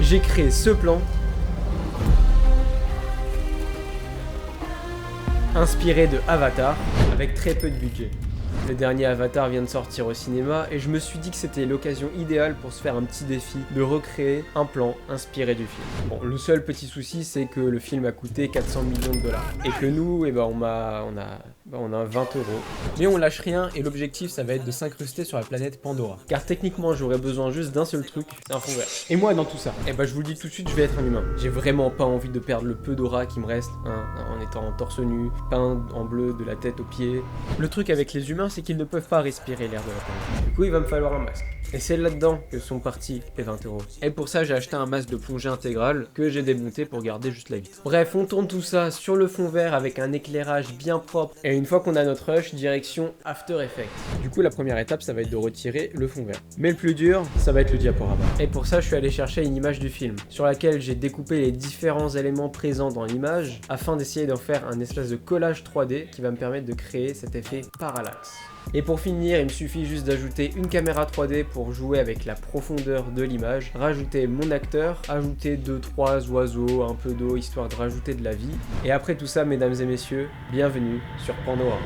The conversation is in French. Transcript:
j'ai créé ce plan inspiré de Avatar avec très peu de budget. Le dernier Avatar vient de sortir au cinéma et je me suis dit que c'était l'occasion idéale pour se faire un petit défi de recréer un plan inspiré du film. Bon, le seul petit souci, c'est que le film a coûté 400 millions de dollars et que nous, on a 20 euros. Mais on lâche rien et l'objectif, ça va être de s'incruster sur la planète Pandora. Car techniquement, j'aurais besoin juste d'un seul truc, c'est un fond vert. Et moi, dans tout ça, je vous le dis tout de suite, je vais être un humain. J'ai vraiment pas envie de perdre le peu d'aura qui me reste, en étant torse nu, peint en bleu de la tête aux pieds. Le truc avec les humains, c'est qu'ils ne peuvent pas respirer l'air de la planète. Du coup, il va me falloir un masque. Et c'est là-dedans que sont partis les 20 euros. Et pour ça, j'ai acheté un masque de plongée intégral que j'ai démonté pour garder juste la vitre. Bref, on tourne tout ça sur le fond vert avec un éclairage bien propre. Et une fois qu'on a notre rush, direction After Effects. Du coup, la première étape, ça va être de retirer le fond vert. Mais le plus dur, ça va être le diaporama. Et pour ça, je suis allé chercher une image du film, sur laquelle j'ai découpé les différents éléments présents dans l'image, afin d'essayer d'en faire un espèce de collage 3D qui va me permettre de créer cet effet parallaxe. Et pour finir, il me suffit juste d'ajouter une caméra 3D pour jouer avec la profondeur de l'image, rajouter mon acteur, ajouter 2-3 oiseaux, un peu d'eau, histoire de rajouter de la vie. Et après tout ça, mesdames et messieurs, bienvenue sur Pandora.